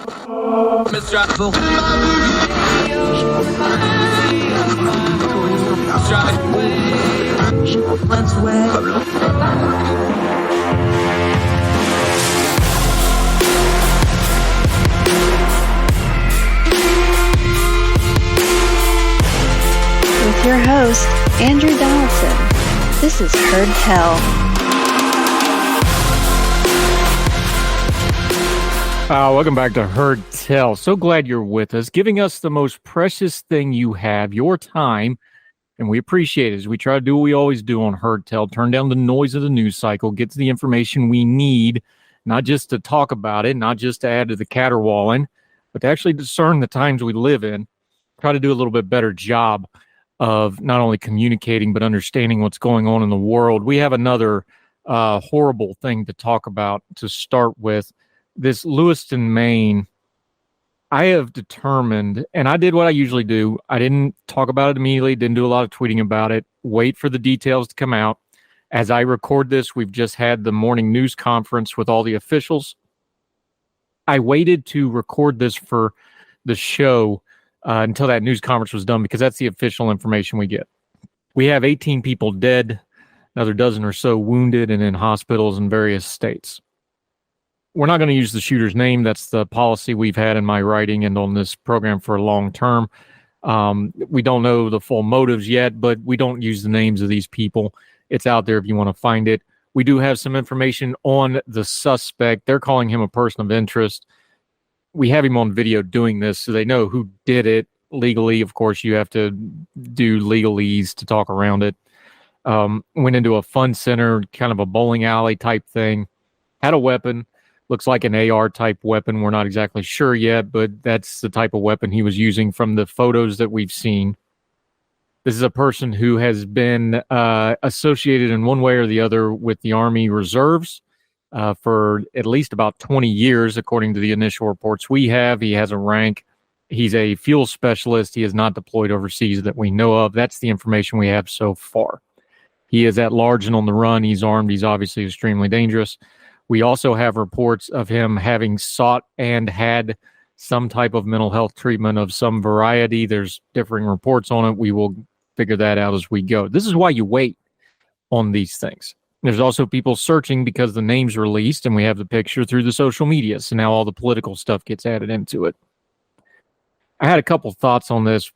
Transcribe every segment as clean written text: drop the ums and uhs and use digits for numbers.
With your host, Andrew Donaldson. This is Heard Tell. Welcome back to Heard Tell. So glad you're with us, giving us the most precious thing you have, your time, and we appreciate it as we try to do what we always do on Heard Tell, turn down the noise of the news cycle, get to the information we need, not just to talk about it, not just to add to the caterwauling, but to actually discern the times we live in, try to do a little bit better job of not only communicating, but understanding what's going on in the world. We have another horrible thing to talk about to start with. This Lewiston, Maine, I have determined, and I did what I usually do. I didn't talk about it immediately, didn't do a lot of tweeting about it, wait for the details to come out. As I record this, we've just had the morning news conference with all the officials. I waited to record this for the show until that news conference was done, because that's the official information we get. We have 18 people dead, another dozen or so wounded and in hospitals in various states. We're not going to use the shooter's name. That's the policy we've had in my writing and on this program for a long term. We don't know the full motives yet, but we don't use the names of these people. It's out there if you want to find it. We do have some information on the suspect. They're calling him a person of interest. We have him on video doing this, so they know who did it legally. Of course, you have to do legalese to talk around it. Went into a fun center, kind of a bowling alley type thing. Had a weapon. Looks like an AR type weapon. We're not exactly sure yet, but that's the type of weapon he was using from the photos that we've seen. This is a person who has been associated in one way or the other with the Army Reserves for at least about 20 years, according to the initial reports we have. He has a rank. He's a fuel specialist. He is not deployed overseas that we know of. That's the information we have so far. He is at large and on the run. He's armed. He's obviously extremely dangerous. We also have reports of him having sought and had some type of mental health treatment of some variety. There's differing reports on it. We will figure that out as we go. This is why you wait on these things. There's also people searching because the name's released and we have the picture through the social media. So now all the political stuff gets added into it. I had a couple thoughts on this,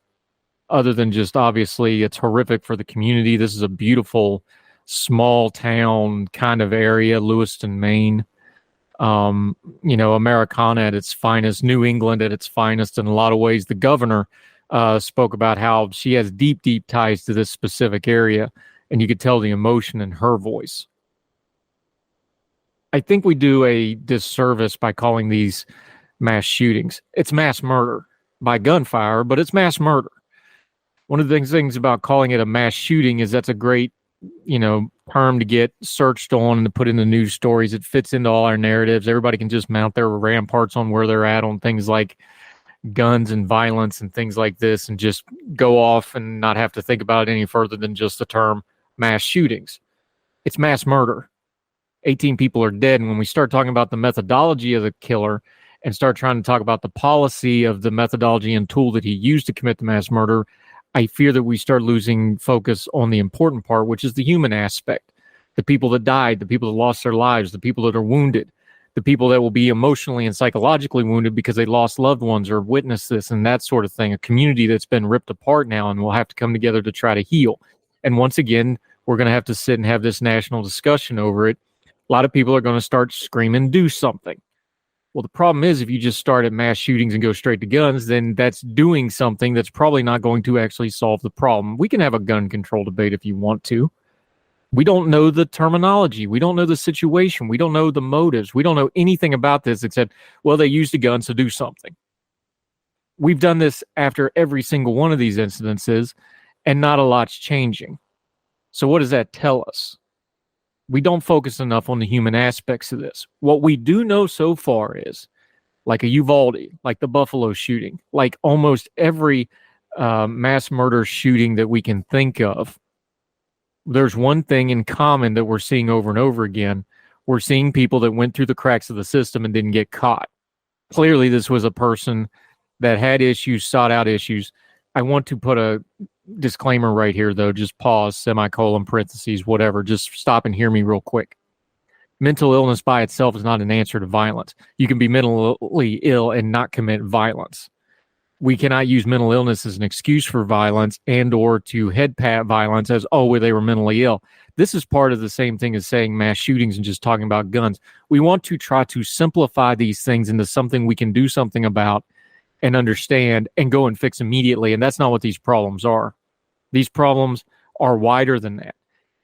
other than just obviously it's horrific for the community. This is a beautiful small town kind of area, Lewiston, Maine. Americana at its finest, New England at its finest in a lot of ways. The governor spoke about how she has deep, deep ties to this specific area, and you could tell the emotion in her voice. I think we do a disservice by calling these mass shootings. It's mass murder by gunfire, but it's mass murder. One of the things about calling it a mass shooting is that's a great term to get searched on and to put in the news stories. It fits into all our narratives. Everybody can just mount their ramparts on where they're at on things like guns and violence and things like this and just go off and not have to think about it any further than just the term mass shootings. It's mass murder. 18 people are dead. And when we start talking about the methodology of the killer and start trying to talk about the policy of the methodology and tool that he used to commit the mass murder, I fear that we start losing focus on the important part, which is the human aspect. The people that died, the people that lost their lives, the people that are wounded, the people that will be emotionally and psychologically wounded because they lost loved ones or witnessed this and that sort of thing. A community that's been ripped apart now and will have to come together to try to heal. And once again, we're going to have to sit and have this national discussion over it. A lot of people are going to start screaming, do something. Well, the problem is if you just start at mass shootings and go straight to guns, then that's doing something that's probably not going to actually solve the problem. We can have a gun control debate if you want to. We don't know the terminology. We don't know the situation. We don't know the motives. We don't know anything about this except, well, they used a gun, so do something. We've done this after every single one of these incidences, and not a lot's changing. So what does that tell us? We don't focus enough on the human aspects of this. What we do know so far is, like a Uvalde, like the Buffalo shooting, like almost every mass murder shooting that we can think of, there's one thing in common that we're seeing over and over again. We're seeing people that went through the cracks of the system and didn't get caught. Clearly, this was a person that had issues, sought out issues. I want to put a disclaimer right here, though. Just pause, semicolon, parentheses, whatever. Just stop and hear me real quick. Mental illness by itself is not an answer to violence. You can be mentally ill and not commit violence. We cannot use mental illness as an excuse for violence and or to head pat violence as, oh, well, they were mentally ill. This is part of the same thing as saying mass shootings and just talking about guns. We want to try to simplify these things into something we can do something about and understand and go and fix immediately. And that's not what these problems are. These problems are wider than that.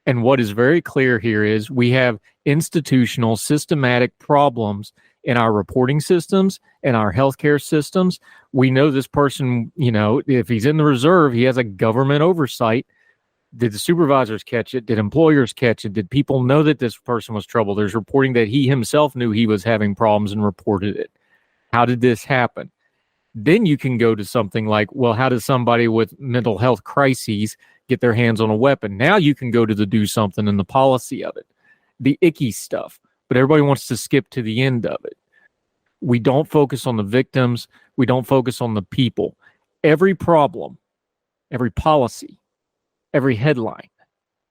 And what is very clear here is we have institutional, systematic problems in our reporting systems and our healthcare systems. We know this person, if he's in the reserve, he has a government oversight. Did the supervisors catch it? Did employers catch it? Did people know that this person was trouble? There's reporting that he himself knew he was having problems and reported it. How did this happen? Then you can go to something like, well, how does somebody with mental health crises get their hands on a weapon? Now you can go to the do something and the policy of it, the icky stuff. But everybody wants to skip to the end of it. We don't focus on the victims. We don't focus on the people. Every problem, every policy, every headline,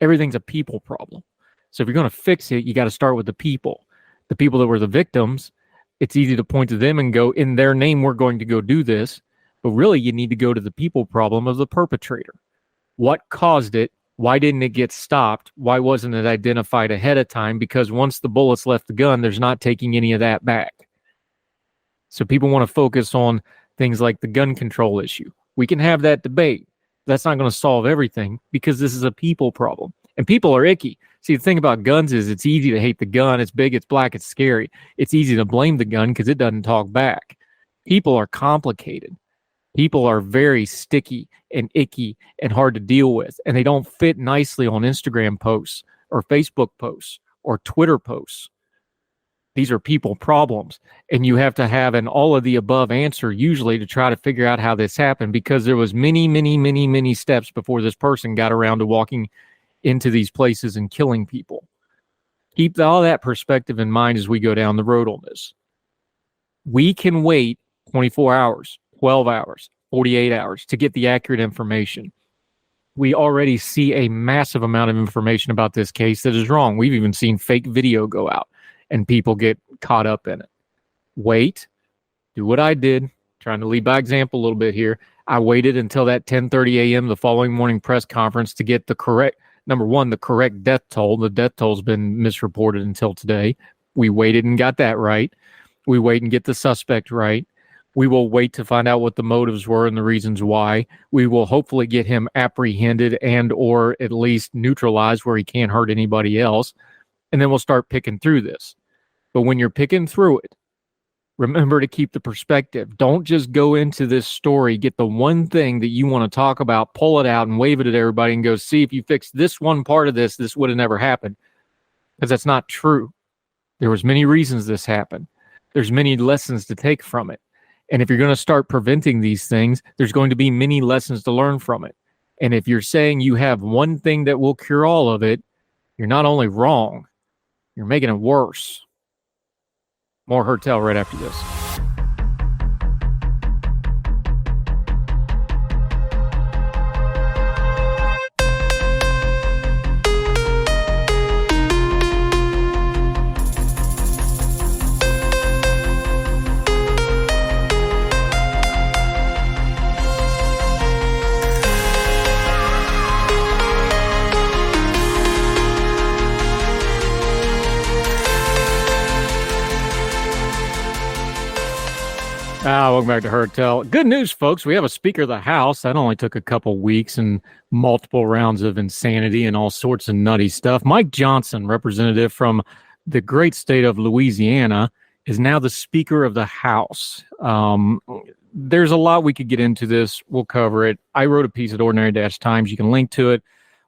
everything's a people problem. So if you're going to fix it, you got to start with the people that were the victims. It's easy to point to them and go, in their name, we're going to go do this. But really, you need to go to the people problem of the perpetrator. What caused it? Why didn't it get stopped? Why wasn't it identified ahead of time? Because once the bullets left the gun, there's not taking any of that back. So people want to focus on things like the gun control issue. We can have that debate. That's not going to solve everything because this is a people problem. And people are icky. See, the thing about guns is it's easy to hate the gun. It's big, it's black, it's scary. It's easy to blame the gun because it doesn't talk back. People are complicated. People are very sticky and icky and hard to deal with. And they don't fit nicely on Instagram posts or Facebook posts or Twitter posts. These are people problems. And you have to have an all of the above answer usually to try to figure out how this happened, because there was many steps before this person got around to walking into these places and killing people. Keep all that perspective in mind as we go down the road on this. We can wait 24 hours, 12 hours, 48 hours to get the accurate information. We already see a massive amount of information about this case that is wrong. We've even seen fake video go out and people get caught up in it. Wait, do what I did, trying to lead by example a little bit here. I waited until that 10:30 a.m. the following morning press conference to get the correct, number one, the correct death toll. The death toll has been misreported until today. We waited and got that right. We wait and get the suspect right. We will wait to find out what the motives were and the reasons why. We will hopefully get him apprehended and or at least neutralized where he can't hurt anybody else. And then we'll start picking through this. But when you're picking through it, remember to keep the perspective. Don't just go into this story, get the one thing that you want to talk about, pull it out and wave it at everybody and go, see, if you fix this one part of this, this would have never happened. Because that's not true. There was many reasons this happened. There's many lessons to take from it. And if you're going to start preventing these things, there's going to be many lessons to learn from it. And if you're saying you have one thing that will cure all of it, you're not only wrong, you're making it worse. More Hertel right after this. Welcome back to Hertel. Good news, folks. We have a Speaker of the House. That only took a couple weeks and multiple rounds of insanity and all sorts of nutty stuff. Mike Johnson, representative from the great state of Louisiana, is now the Speaker of the House. There's a lot we could get into this. We'll cover it. I wrote a piece at Ordinary-Times. You can link to it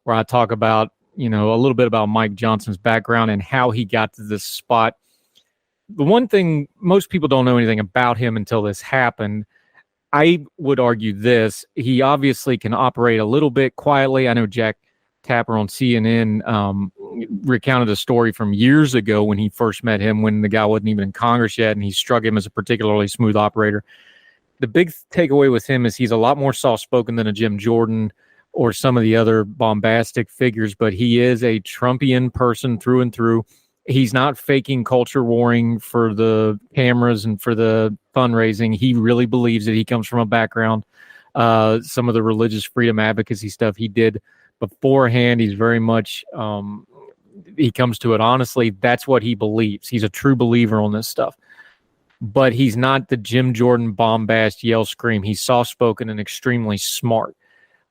where I talk about, a little bit about Mike Johnson's background and how he got to this spot. The one thing, most people don't know anything about him until this happened. I would argue this. He obviously can operate a little bit quietly. I know Jack Tapper on CNN recounted a story from years ago when he first met him, when the guy wasn't even in Congress yet, and he struck him as a particularly smooth operator. The big takeaway with him is he's a lot more soft-spoken than a Jim Jordan or some of the other bombastic figures, but he is a Trumpian person through and through. He's not faking culture warring for the cameras and for the fundraising. He really believes that he comes from a background. Some of the religious freedom advocacy stuff he did beforehand, he's very much, he comes to it honestly. That's what he believes. He's a true believer on this stuff. But he's not the Jim Jordan bombast, yell, scream. He's soft-spoken and extremely smart.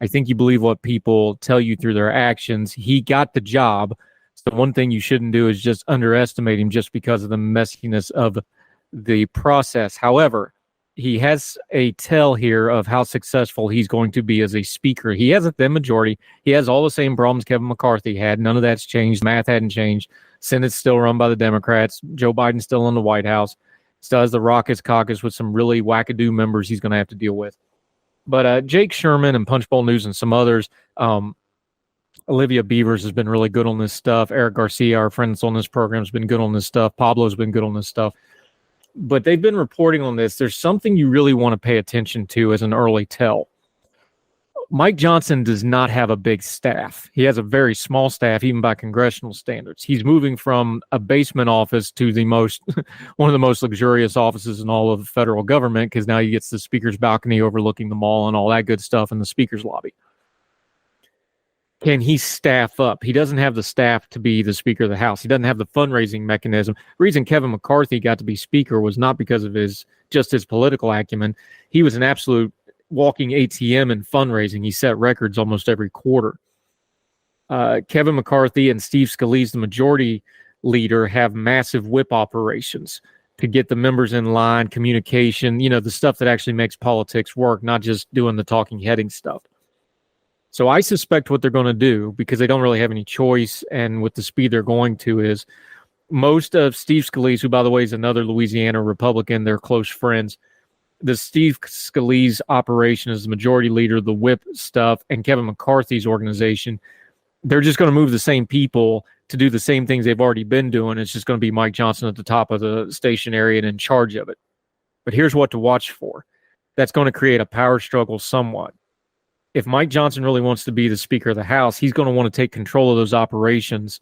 I think you believe what people tell you through their actions. He got the job. So one thing you shouldn't do is just underestimate him just because of the messiness of the process. However, he has a tell here of how successful he's going to be as a speaker. He has a thin majority. He has all the same problems Kevin McCarthy had. None of that's changed. Math hadn't changed. Senate's still run by the Democrats. Joe Biden's still in the White House. Still has the raucous caucus with some really wackadoo members he's going to have to deal with. But Jake Sherman and Punchbowl News and some others, Olivia Beavers has been really good on this stuff. Eric Garcia, our friend that's on this program, has been good on this stuff. Pablo's been good on this stuff. But they've been reporting on this. There's something you really want to pay attention to as an early tell. Mike Johnson does not have a big staff. He has a very small staff, even by congressional standards. He's moving from a basement office to the most, one of the most luxurious offices in all of the federal government, because now he gets the speaker's balcony overlooking the mall and all that good stuff in the speaker's lobby. Can he staff up? He doesn't have the staff to be the Speaker of the House. He doesn't have the fundraising mechanism. The reason Kevin McCarthy got to be Speaker was not because of his political acumen. He was an absolute walking ATM in fundraising. He set records almost every quarter. Kevin McCarthy and Steve Scalise, the majority leader, have massive whip operations to get the members in line, communication, the stuff that actually makes politics work, not just doing the talking heading stuff. So I suspect what they're going to do, because they don't really have any choice, and with the speed they're going to, is most of Steve Scalise, who, by the way, is another Louisiana Republican, they're close friends. The Steve Scalise operation is the majority leader, the whip stuff, and Kevin McCarthy's organization. They're just going to move the same people to do the same things they've already been doing. It's just going to be Mike Johnson at the top of the station area and in charge of it. But here's what to watch for. That's going to create a power struggle somewhat. If Mike Johnson really wants to be the Speaker of the House, he's going to want to take control of those operations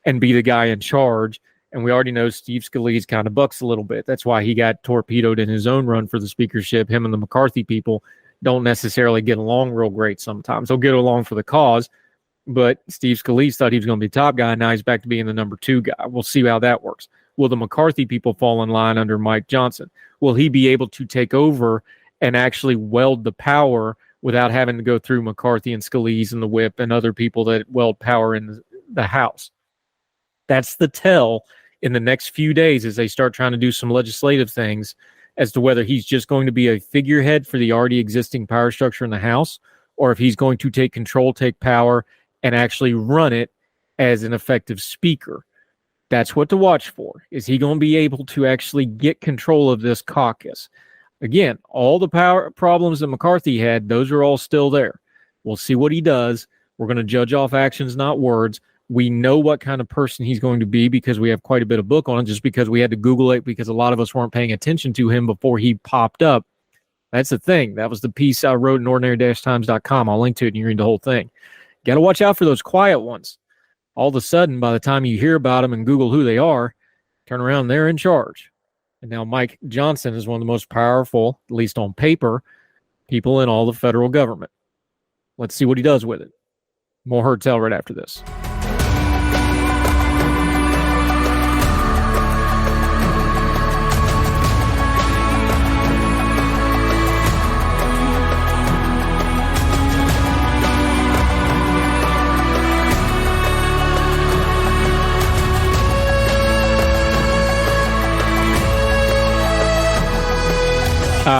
and be the guy in charge. And we already know Steve Scalise kind of bucks a little bit. That's why he got torpedoed in his own run for the speakership. Him and the McCarthy people don't necessarily get along real great sometimes. They'll get along for the cause, but Steve Scalise thought he was going to be the top guy. Now he's back to being the number 2 guy. We'll see how that works. Will the McCarthy people fall in line under Mike Johnson? Will he be able to take over and actually weld the power without having to go through McCarthy and Scalise and the whip and other people that weld power in the House? That's the tell in the next few days as they start trying to do some legislative things as to whether he's just going to be a figurehead for the already existing power structure in the House, or if he's going to take control, take power, and actually run it as an effective speaker. That's what to watch for. Is he going to be able to actually get control of this caucus? Again, all the power problems that McCarthy had, those are all still there. We'll see what he does. We're going to judge off actions, not words. We know what kind of person he's going to be because we have quite a bit of book on it, just because we had to Google it because a lot of us weren't paying attention to him before he popped up. That's the thing. That was the piece I wrote in ordinary-times.com. I'll link to it and you read the whole thing. Got to watch out for those quiet ones. All of a sudden, by the time you hear about them and Google who they are, turn around, they're in charge. And now Mike Johnson is one of the most powerful, at least on paper, people in all the federal government. Let's see what he does with it. More Heard Tell right after this.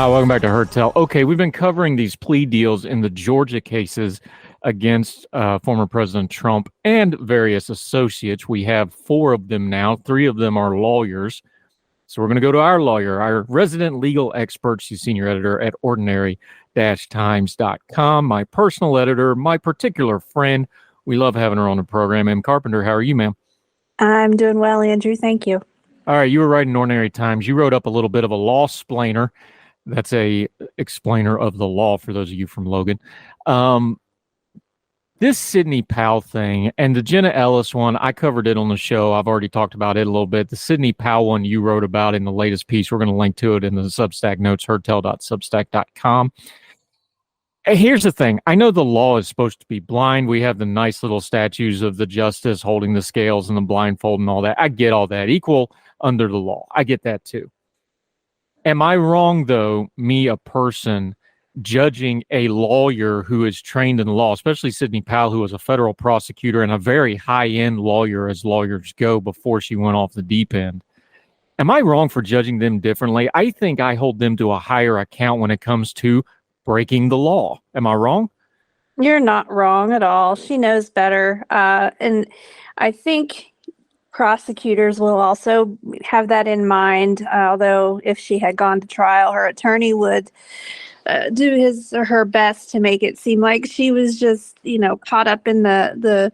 Welcome back to Heard Tell. Okay, we've been covering these plea deals in the Georgia cases against former President Trump and various associates. We have 4 of them now. 3 of them are lawyers. So we're going to go to our lawyer, our resident legal expert. She's senior editor at ordinary-times.com, my personal editor, my particular friend, We love having her on the program. M. Carpenter, how are you, ma'am? I'm doing well, Andrew. Thank you. All right, you were writing Ordinary Times. You wrote up a little bit of a lawsplainer. That's a explainer of the law for those of you from Logan. This Sidney Powell thing and the Jenna Ellis one, I covered it on the show. I've already talked about it a little bit. The Sidney Powell one you wrote about in the latest piece, we're going to link to it in the Substack notes, herdtell.substack.com. Here's the thing. I know the law is supposed to be blind. We have the nice little statues of the justice holding the scales and the blindfold and all that. I get all that. Equal under the law. I get that too. Am I wrong, though, me, a person, judging a lawyer who is trained in the law, especially Sidney Powell, who was a federal prosecutor and a very high-end lawyer as lawyers go before she went off the deep end? Am I wrong for judging them differently? I think I hold them to a higher account when it comes to breaking the law. Am I wrong? You're not wrong at all. She knows better. And I think prosecutors will also have that in mind, although if she had gone to trial, her attorney would do his or her best to make it seem like she was just, caught up in the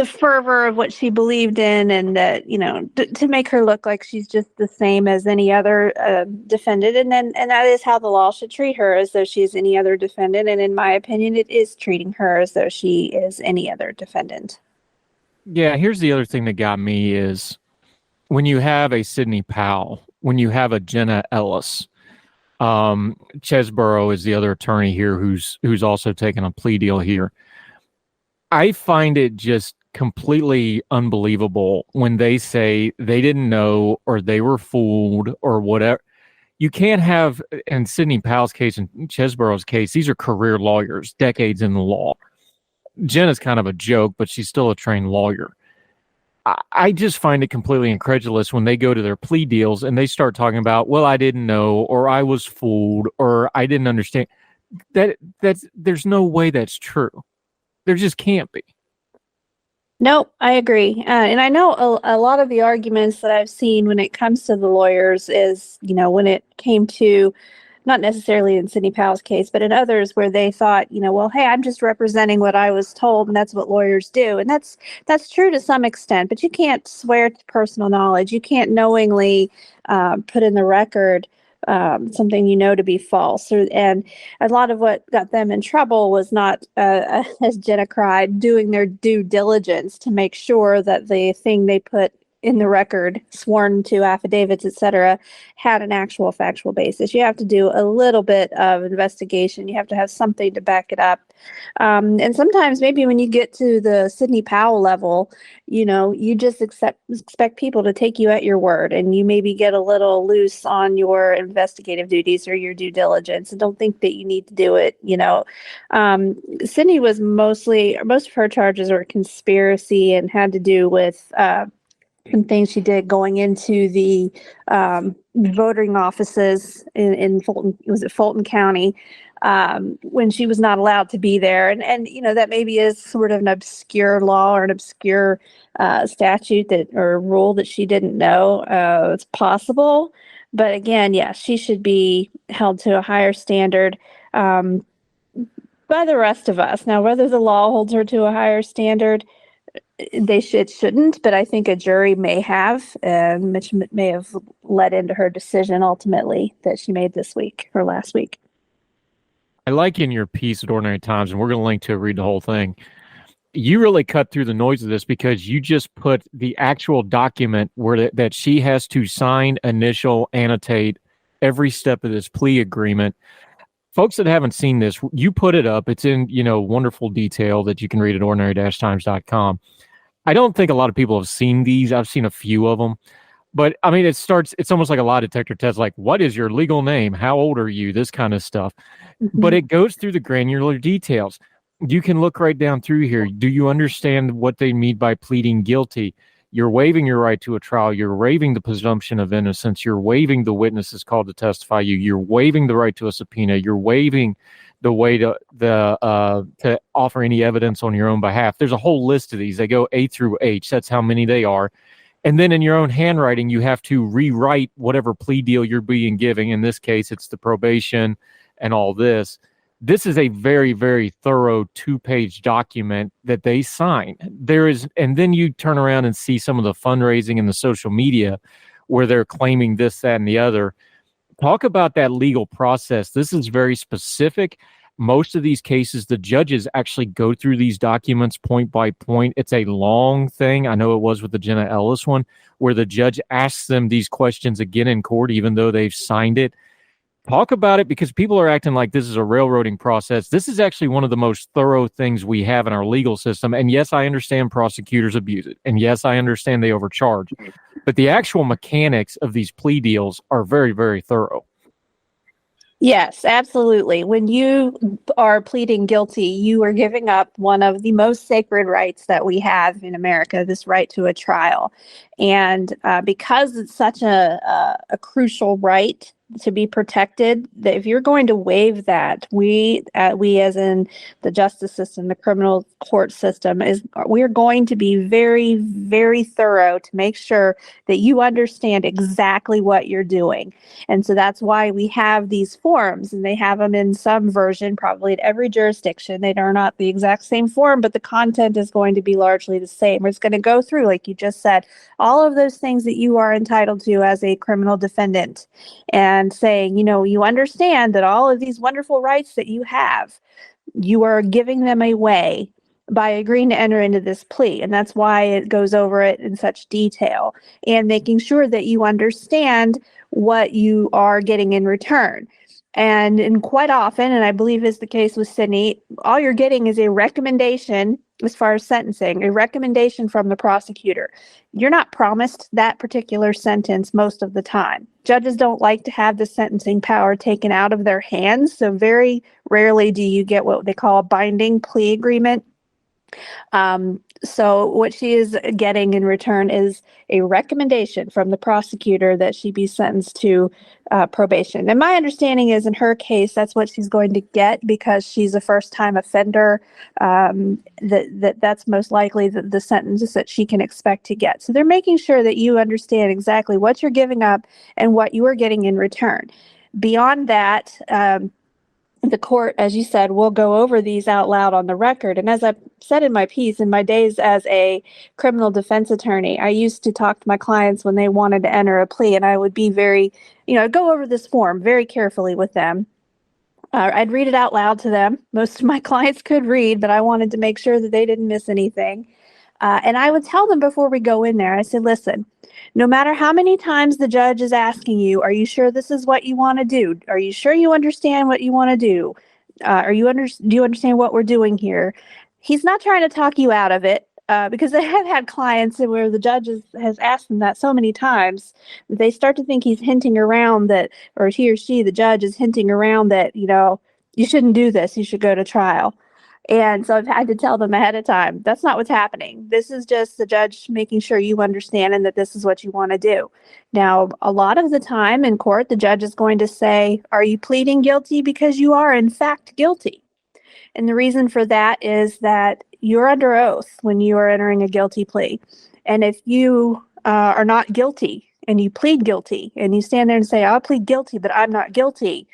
fervor of what she believed in, and that, to make her look like she's just the same as any other defendant. And that is how the law should treat her, as though she's any other defendant. And in my opinion, it is treating her as though she is any other defendant. Yeah, here's the other thing that got me is when you have a Sidney Powell, when you have a Jenna Ellis, Chesborough is the other attorney here who's also taken a plea deal here. I find it just completely unbelievable when they say they didn't know or they were fooled or whatever. You can't have, in Sidney Powell's case and Chesborough's case, these are career lawyers, decades in the law. Jenna's kind of a joke, but she's still a trained lawyer. I just find it completely incredulous when they go to their plea deals and they start talking about, well, I didn't know, or I was fooled, or I didn't understand. There's no way that's true. There just can't be. No, I agree. And I know a lot of the arguments that I've seen when it comes to the lawyers is, when it came to, not necessarily in Sidney Powell's case, but in others where they thought, well, hey, I'm just representing what I was told, and that's what lawyers do. And that's true to some extent, but you can't swear to personal knowledge. You can't knowingly put in the record something to be false. And a lot of what got them in trouble was not, as Jenna cried, doing their due diligence to make sure that the thing they put in the record, sworn to affidavits, etc., had an actual factual basis. You have to do a little bit of investigation. You have to have something to back it up. And sometimes maybe when you get to the Sidney Powell level, you just expect people to take you at your word, and you maybe get a little loose on your investigative duties or your due diligence and don't think that you need to do it. Sidney was most of her charges were conspiracy and had to do with and things she did going into the voting offices in Fulton. Was it Fulton County? When she was not allowed to be there, and that maybe is sort of an obscure law or an obscure statute or rule that she didn't know. It's possible, but again, yeah, she should be held to a higher standard by the rest of us. Now, whether the law holds her to a higher standard, shouldn't, but I think a jury may have, which may have led into her decision ultimately that she made this week or last week. I like in your piece at Ordinary Times, and we're going to link to read the whole thing. You really cut through the noise of this because you just put the actual document where that she has to sign, initial, annotate every step of this plea agreement. Folks that haven't seen this, you put it up. It's in, wonderful detail that you can read at ordinary-times.com. I don't think a lot of people have seen these. I've seen a few of them. But, I mean, it's almost like a lie detector test, like, what is your legal name? How old are you? This kind of stuff. Mm-hmm. But it goes through the granular details. You can look right down through here. Do you understand what they mean by pleading guilty? You're waiving your right to a trial. You're waiving the presumption of innocence. You're waiving the witnesses called to testify you. You're waiving the right to a subpoena. You're waiving the way to offer any evidence on your own behalf. There's a whole list of these. They go A through H. That's how many they are. And then in your own handwriting, you have to rewrite whatever plea deal you're being given. In this case, it's the probation and all this. This is a very, very thorough 2-page document that they sign. And then you turn around and see some of the fundraising and the social media where they're claiming this, that, and the other. Talk about that legal process. This is very specific. Most of these cases, the judges actually go through these documents point by point. It's a long thing. I know it was with the Jenna Ellis one, where the judge asks them these questions again in court, even though they've signed it. Talk about it, because people are acting like this is a railroading process. This is actually one of the most thorough things we have in our legal system. And yes, I understand prosecutors abuse it. And yes, I understand they overcharge. But the actual mechanics of these plea deals are very, very thorough. Yes, absolutely. When you are pleading guilty, you are giving up one of the most sacred rights that we have in America, this right to a trial. And because it's such a crucial right to be protected, that if you're going to waive that, we as in the justice system, the criminal court system, we're going to be very, very thorough to make sure that you understand exactly what you're doing. And so that's why we have these forms, and they have them in some version, probably at every jurisdiction. They are not the exact same form, but the content is going to be largely the same. It's going to go through, like you just said, all of those things that you are entitled to as a criminal defendant, and saying, you understand that all of these wonderful rights that you have, you are giving them away by agreeing to enter into this plea. And that's why it goes over it in such detail, and making sure that you understand what you are getting in return. And quite often, and I believe is the case with Sidney, all you're getting is a recommendation as far as sentencing, a recommendation from the prosecutor. You're not promised that particular sentence most of the time. Judges don't like to have the sentencing power taken out of their hands, so very rarely do you get what they call a binding plea agreement. So what she is getting in return is a recommendation from the prosecutor that she be sentenced to probation. And my understanding is, in her case, that's what she's going to get, because she's a first-time offender. That's most likely the sentence that she can expect to get. So they're making sure that you understand exactly what you're giving up and what you are getting in return. Beyond that, the court, as you said, will go over these out loud on the record. And as I said in my piece, in my days as a criminal defense attorney, I used to talk to my clients when they wanted to enter a plea, and I would be very, go over this form very carefully with them. I'd read it out loud to them. Most of my clients could read, but I wanted to make sure that they didn't miss anything. And I would tell them before we go in there, I said, listen, no matter how many times the judge is asking you, are you sure this is what you want to do? Are you sure you understand what you want to do? Do you understand what we're doing here? He's not trying to talk you out of it, because I have had clients where the judge has asked them that so many times that they start to think he's hinting around that, or he or she, the judge, is hinting around that, you shouldn't do this, you should go to trial. And so I've had to tell them ahead of time, that's not what's happening. This is just the judge making sure you understand and that this is what you want to do. Now, a lot of the time in court, the judge is going to say, are you pleading guilty because you are in fact guilty? And the reason for that is that you're under oath when you are entering a guilty plea. And if you are not guilty and you plead guilty and you stand there and say, I'll plead guilty, but I'm not guilty,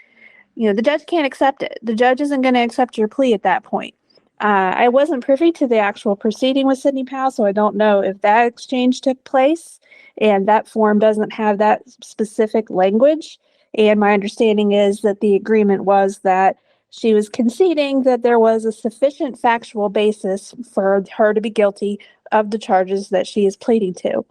the judge can't accept it. The judge isn't going to accept your plea at that point. I wasn't privy to the actual proceeding with Sidney Powell, so I don't know if that exchange took place, and that form doesn't have that specific language. And my understanding is that the agreement was that she was conceding that there was a sufficient factual basis for her to be guilty of the charges that she is pleading to.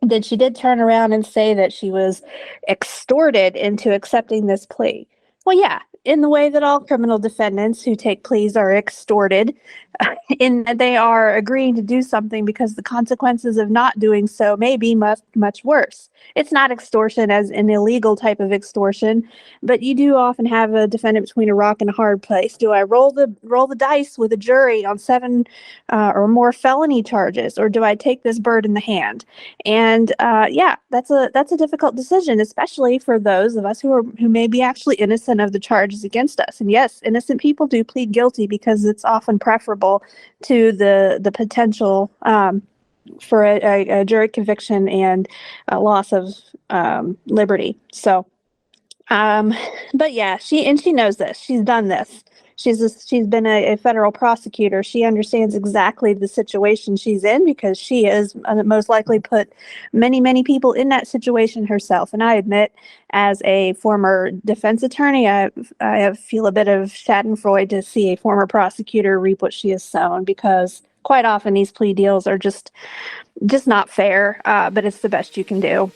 Then she did turn around and say that she was extorted into accepting this plea. Well, yeah, in the way that all criminal defendants who take pleas are extorted, in that they are agreeing to do something because the consequences of not doing so may be much, much worse. It's not extortion as an illegal type of extortion, but you do often have a defendant between a rock and a hard place. Do I roll the dice with a jury on 7 or more felony charges, or do I take this bird in the hand? And that's a difficult decision, especially for those of us who may be actually innocent of the charges against us. And yes, innocent people do plead guilty because it's often preferable to the potential for a jury conviction and a loss of liberty. So, but yeah, she knows this. She's done this. she's been a federal prosecutor. She understands exactly the situation she's in because she has most likely put many people in that situation herself. And I admit, as a former defense attorney, I feel a bit of schadenfreude to see a former prosecutor reap what she has sown, because quite often these plea deals are just not fair, but it's the best you can do.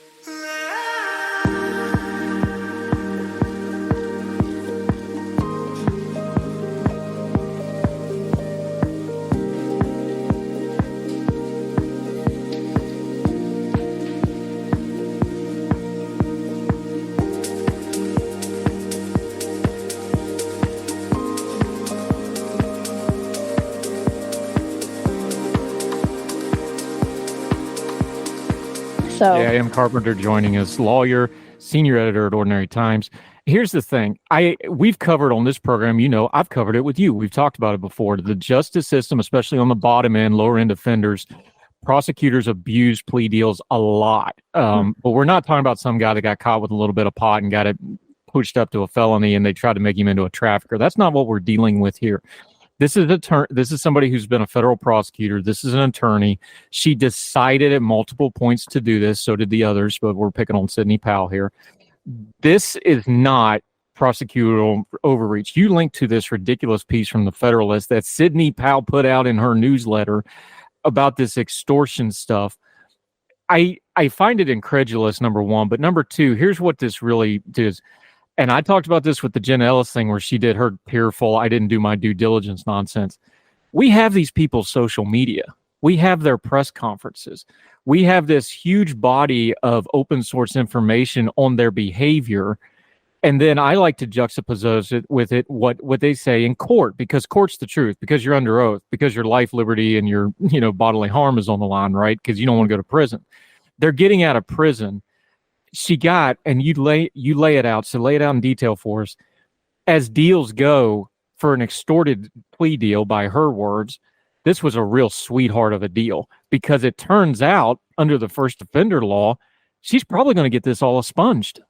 So, yeah, I am Carpenter joining us, lawyer, senior editor at Ordinary Times. Here's the thing. We've covered on this program, I've covered it with you. We've talked about it before. The justice system, especially on the bottom end, lower end offenders, prosecutors abuse plea deals a lot. But we're not talking about some guy that got caught with a little bit of pot and got it pushed up to a felony and they tried to make him into a trafficker. That's not what we're dealing with here. This is somebody who's been a federal prosecutor. This is an attorney. She decided at multiple points to do this. So did the others, but we're picking on Sidney Powell here. This is not prosecutorial overreach. You linked to this ridiculous piece from the Federalist that Sidney Powell put out in her newsletter about this extortion stuff. I find it incredulous, number one. But number two, here's what this really does. And I talked about this with the Jen Ellis thing where she did her tearful, I didn't do my due diligence nonsense. We have these people's social media. We have their press conferences. We have this huge body of open source information on their behavior. And then I like to juxtapose it with what they say in court, because court's the truth, because you're under oath, because your life, liberty, and your bodily harm is on the line, right? Because you don't want to go to prison. They're getting out of prison. She got, and you lay it out, so lay it out in detail for us. As deals go, for an extorted plea deal, by her words, this was a real sweetheart of a deal, because it turns out, under the first offender law, she's probably going to get this all expunged.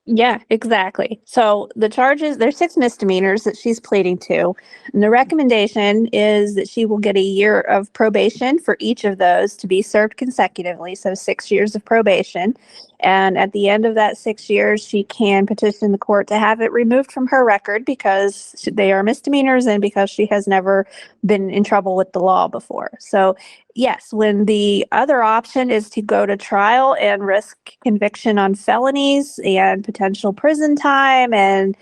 Yeah, exactly. So the charges, there's 6 misdemeanors that she's pleading to. And the recommendation is that she will get a year of probation for each of those to be served consecutively. So 6 years of probation. And at the end of that 6 years, she can petition the court to have it removed from her record because they are misdemeanors and because she has never been in trouble with the law before. So yes, when the other option is to go to trial and risk conviction on felonies and potential prison time and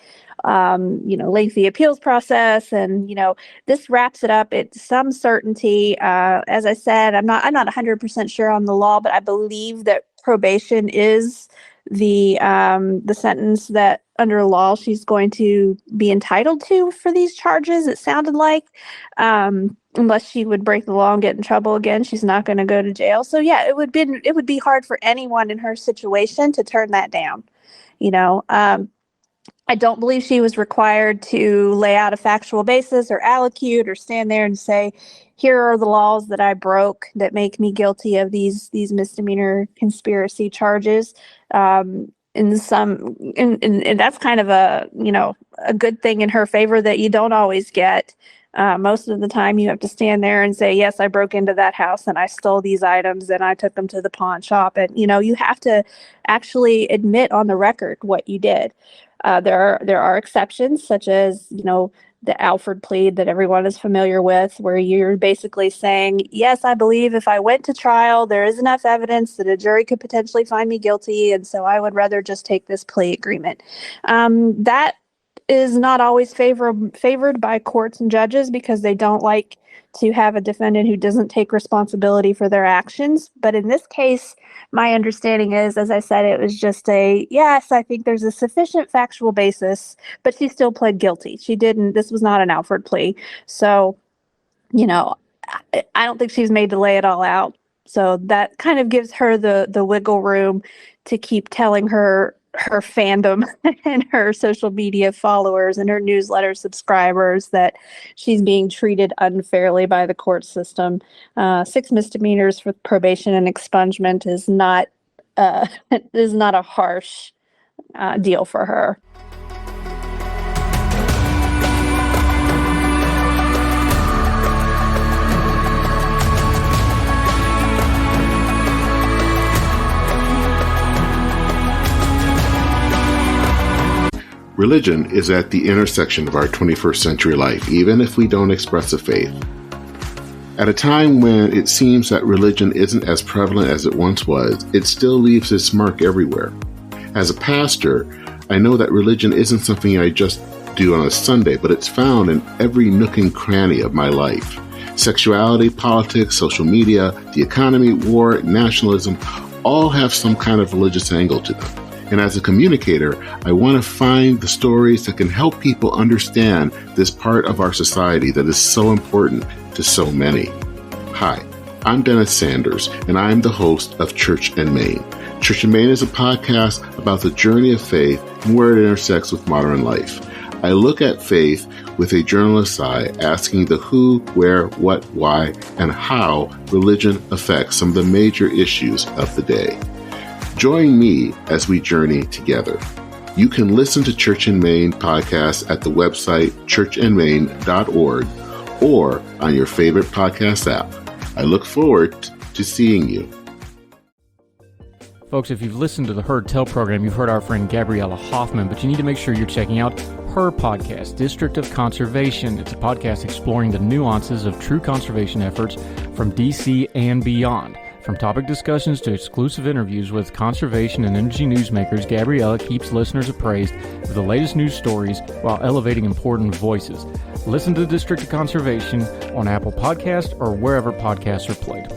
lengthy appeals process, and this wraps it up. It's some certainty. As I said, I'm not 100% sure on the law, but I believe that probation is the sentence that under law she's going to be entitled to for these charges. It sounded like, unless she would break the law and get in trouble again, she's not going to go to jail. So yeah, it would be hard for anyone in her situation to turn that down. I don't believe she was required to lay out a factual basis or allocute or stand there and say, here are the laws that I broke that make me guilty of these misdemeanor conspiracy charges. And that's kind of a good thing in her favor that you don't always get. Most of the time you have to stand there and say, yes, I broke into that house and I stole these items and I took them to the pawn shop. And, you have to actually admit on the record what you did. There are exceptions, such as, the Alford plea that everyone is familiar with, where you're basically saying, yes, I believe if I went to trial, there is enough evidence that a jury could potentially find me guilty. And so I would rather just take this plea agreement. That is not always favored by courts and judges because they don't like to have a defendant who doesn't take responsibility for their actions. But in this case, my understanding is, as I said, it was just yes, I think there's a sufficient factual basis, but she still pled guilty. This was not an Alford plea. So, I don't think she's made to lay it all out. So that kind of gives her the wiggle room to keep telling her fandom and her social media followers and her newsletter subscribers that she's being treated unfairly by the court system. 6 misdemeanors for probation and expungement is not a harsh deal for her. Religion is at the intersection of our 21st century life, even if we don't express a faith. At a time when it seems that religion isn't as prevalent as it once was, it still leaves its mark everywhere. As a pastor, I know that religion isn't something I just do on a Sunday, but it's found in every nook and cranny of my life. Sexuality, politics, social media, the economy, war, nationalism, all have some kind of religious angle to them. And as a communicator, I want to find the stories that can help people understand this part of our society that is so important to so many. Hi, I'm Dennis Sanders, and I'm the host of Church in Maine. Church in Maine is a podcast about the journey of faith and where it intersects with modern life. I look at faith with a journalist's eye, asking the who, where, what, why, and how religion affects some of the major issues of the day. Join me as we journey together. You can listen to Church in Maine podcasts at the website churchinmaine.org or on your favorite podcast app. I look forward to seeing you. Folks, if you've listened to the Heard Tell program, you've heard our friend Gabriella Hoffman, but you need to make sure you're checking out her podcast, District of Conservation. It's a podcast exploring the nuances of true conservation efforts from D.C. and beyond. From topic discussions to exclusive interviews with conservation and energy newsmakers, Gabriella keeps listeners appraised of the latest news stories while elevating important voices. Listen to District of Conservation on Apple Podcasts or wherever podcasts are played.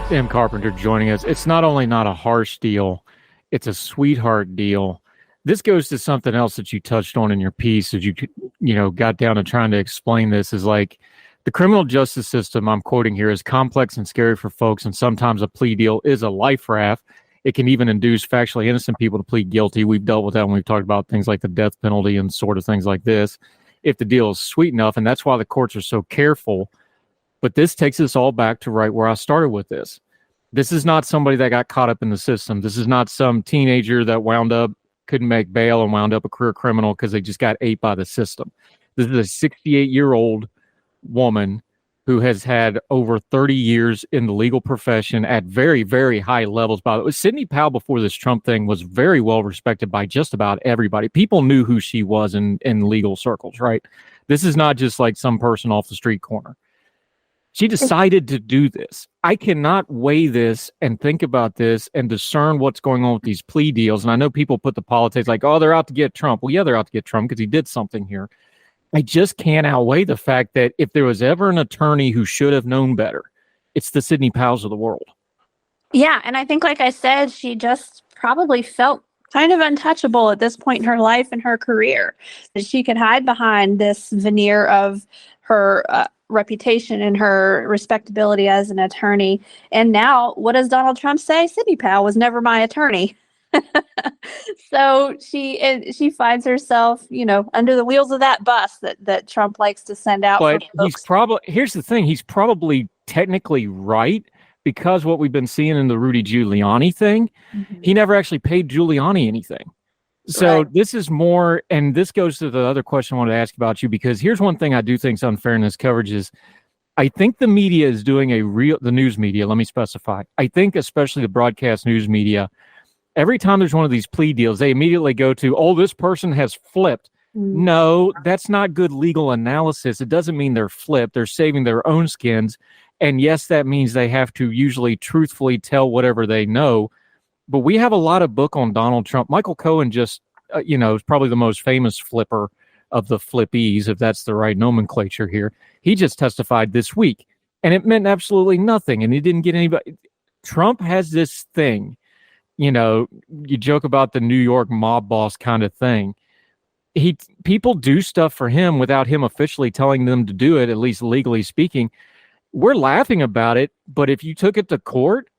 M. Carpenter joining us. It's not only not a harsh deal, it's a sweetheart deal. This goes to something else that you touched on in your piece as you got down to trying to explain this is like the criminal justice system I'm quoting here is complex and scary for folks, and sometimes a plea deal is a life raft. It can even induce factually innocent people to plead guilty. We've dealt with that when we've talked about things like the death penalty and sort of things like this, if the deal is sweet enough, and that's why the courts are so careful. But this takes us all back to right where I started with this. This is not somebody that got caught up in the system. This is not some teenager that couldn't make bail and wound up a career criminal because they just got ate by the system. This is a 68-year-old woman who has had over 30 years in the legal profession at very, very high levels. By the way, Sidney Powell before this Trump thing was very well respected by just about everybody. People knew who she was in legal circles, right? This is not just like some person off the street corner. She decided to do this. I cannot weigh this and think about this and discern what's going on with these plea deals. And I know people put the politics like, oh, they're out to get Trump. Well, yeah, they're out to get Trump because he did something here. I just can't outweigh the fact that if there was ever an attorney who should have known better, it's the Sidney Powells of the world. Yeah, and I think, like I said, she just probably felt kind of untouchable at this point in her life and her career, that she could hide behind this veneer of her reputation and her respectability as an attorney. And now, what does Donald Trump say? Sidney Powell was never my attorney. So she finds herself, under the wheels of that bus that Trump likes to send out. But here's the thing: he's probably technically right, because what we've been seeing in the Rudy Giuliani thing, he never actually paid Giuliani anything. So right. This is more, and this goes to the other question I wanted to ask about you, because here's one thing I do think is unfair in this coverage is I think the media is doing the news media, let me specify. I think especially the broadcast news media, every time there's one of these plea deals, they immediately go to, oh, this person has flipped. No, that's not good legal analysis. It doesn't mean they're flipped. They're saving their own skins. And yes, that means they have to usually truthfully tell whatever they know. But we have a lot of book on Donald Trump. Michael Cohen just, is probably the most famous flipper of the flippies, if that's the right nomenclature here. He just testified this week, and it meant absolutely nothing, and he didn't get anybody. Trump has this thing, you joke about the New York mob boss kind of thing. People do stuff for him without him officially telling them to do it, at least legally speaking. We're laughing about it, but if you took it to court,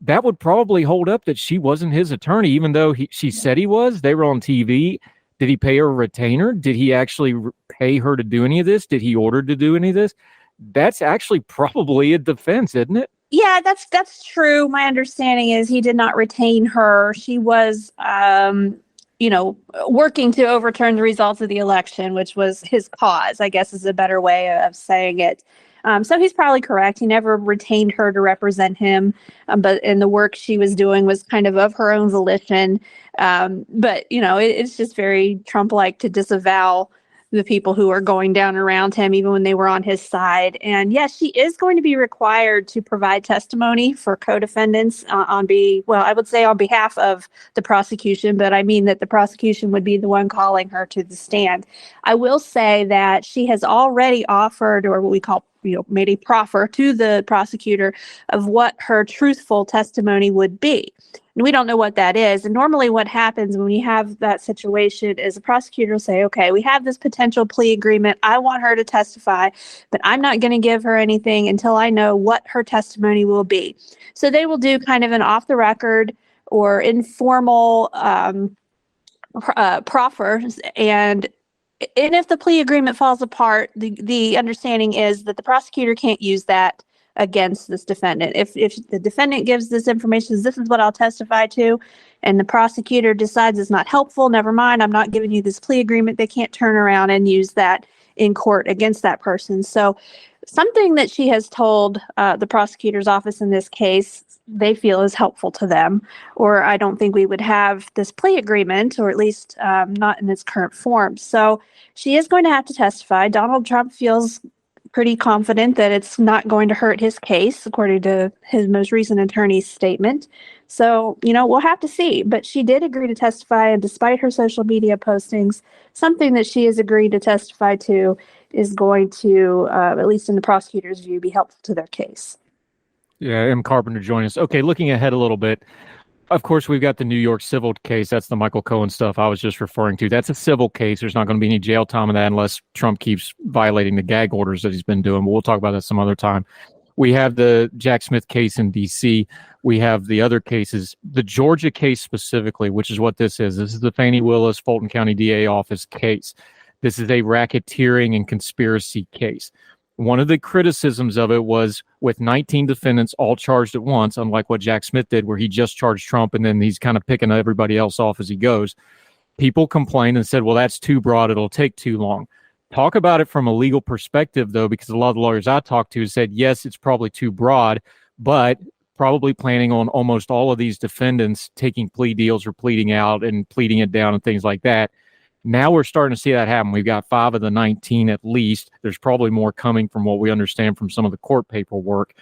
that would probably hold up that she wasn't his attorney, even though she said he was. They were on TV. Did he pay her a retainer? Did he actually pay her to do any of this? Did he order to do any of this? That's actually probably a defense, isn't it? Yeah, that's true. My understanding is he did not retain her. She was, working to overturn the results of the election, which was his cause, I guess is a better way of saying it. So he's probably correct. He never retained her to represent him, but in the work she was doing was kind of her own volition. But it's just very Trump-like to disavow the people who are going down around him, even when they were on his side. And yes, she is going to be required to provide testimony for co-defendants I would say on behalf of the prosecution, but I mean that the prosecution would be the one calling her to the stand. I will say that she has already offered, or what we call, made a proffer to the prosecutor of what her truthful testimony would be. And we don't know what that is. And normally what happens when you have that situation is the prosecutor will say, okay, we have this potential plea agreement. I want her to testify, but I'm not going to give her anything until I know what her testimony will be. So they will do kind of an off the record or informal proffer. And if the plea agreement falls apart, the understanding is that the prosecutor can't use that against this defendant. If the defendant gives this information, this is what I'll testify to, and the prosecutor decides it's not helpful, never mind, I'm not giving you this plea agreement, they can't turn around and use that in court against that person. So something that she has told the prosecutor's office in this case, they feel is helpful to them, or I don't think we would have this plea agreement, or at least not in its current form. So she is going to have to testify. Donald Trump feels pretty confident that it's not going to hurt his case, according to his most recent attorney's statement. So, we'll have to see. But she did agree to testify, and despite her social media postings, something that she has agreed to testify to is going to, at least in the prosecutor's view, be helpful to their case. Yeah, M. Carpenter join us. Okay, looking ahead a little bit. Of course, we've got the New York civil case. That's the Michael Cohen stuff I was just referring to. That's a civil case. There's not going to be any jail time in that unless Trump keeps violating the gag orders that he's been doing. But we'll talk about that some other time. We have the Jack Smith case in D.C. We have the other cases. The Georgia case specifically, which is what this is. This is the Fannie Willis, Fulton County DA office case. This is a racketeering and conspiracy case. One of the criticisms of it was with 19 defendants all charged at once, unlike what Jack Smith did, where he just charged Trump and then he's kind of picking everybody else off as he goes. People complained and said, well, that's too broad. It'll take too long. Talk about it from a legal perspective, though, because a lot of the lawyers I talked to said, yes, it's probably too broad, but probably planning on almost all of these defendants taking plea deals or pleading out and pleading it down and things like that. Now we're starting to see that happen. We've got 5 of the 19 at least. There's probably more coming from what we understand from some of the court paperwork.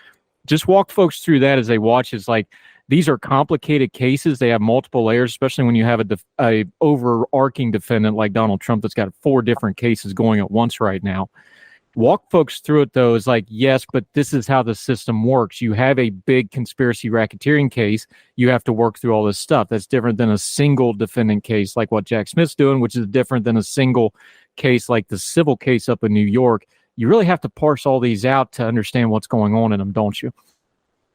Just walk folks through that as they watch. It's like these are complicated cases. They have multiple layers, especially when you have a overarching defendant like Donald Trump that's got 4 different cases going at once right now. Walk folks through it, though, is like, yes, but this is how the system works. You have a big conspiracy racketeering case. You have to work through all this stuff. That's different than a single defendant case like what Jack Smith's doing, which is different than a single case like the civil case up in New York. You really have to parse all these out to understand what's going on in them, don't you?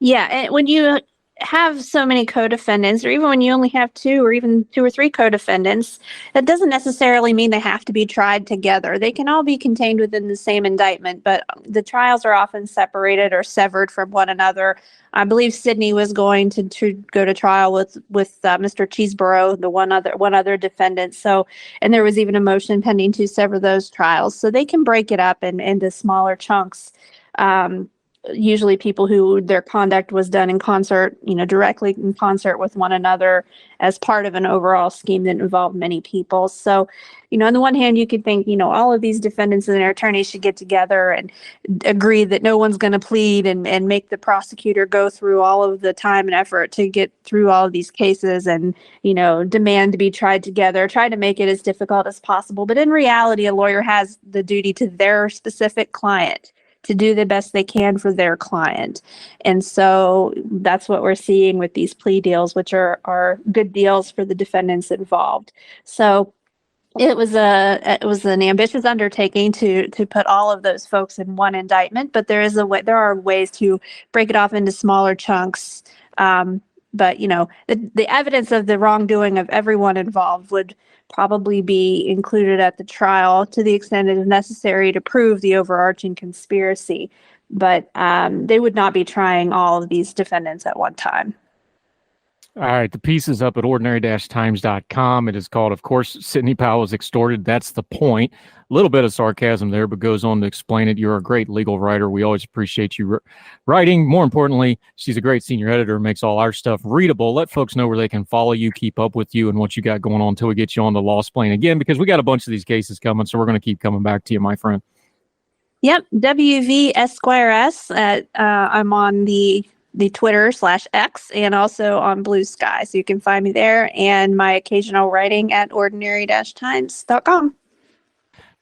Yeah, and when you have so many co-defendants, or even when you only have 2 or even 2 or 3 co-defendants, that doesn't necessarily mean they have to be tried together. They can all be contained within the same indictment, but the trials are often separated or severed from one another. I believe Sidney was going to go to trial with Mr. Cheeseborough, the one other defendant. So, and there was even a motion pending to sever those trials. So they can break it up into smaller chunks. Usually people who their conduct was done in concert, directly in concert with one another as part of an overall scheme that involved many people. So, on the one hand, you could think, all of these defendants and their attorneys should get together and agree that no one's going to plead and make the prosecutor go through all of the time and effort to get through all of these cases and, demand to be tried together, try to make it as difficult as possible. But in reality, a lawyer has the duty to their specific client to do the best they can for their client. And so that's what we're seeing with these plea deals, which are good deals for the defendants involved. So it was an ambitious undertaking to put all of those folks in one indictment, but there are ways to break it off into smaller chunks. But the evidence of the wrongdoing of everyone involved would probably be included at the trial to the extent it is necessary to prove the overarching conspiracy. but they would not be trying all of these defendants at one time. All right, the piece is up at ordinary-times.com. It is called, of course, Sidney Powell is extorted. That's the point. A little bit of sarcasm there, but goes on to explain it. You're a great legal writer. We always appreciate you writing. More importantly, she's a great senior editor, makes all our stuff readable. Let folks know where they can follow you, keep up with you, and what you got going on until we get you on the Lawsplaining again, because we got a bunch of these cases coming, so we're going to keep coming back to you, my friend. Yep, WV Esquire S. I'm on the Twitter/X and also on Blue Sky. So you can find me there and my occasional writing at ordinary-times.com.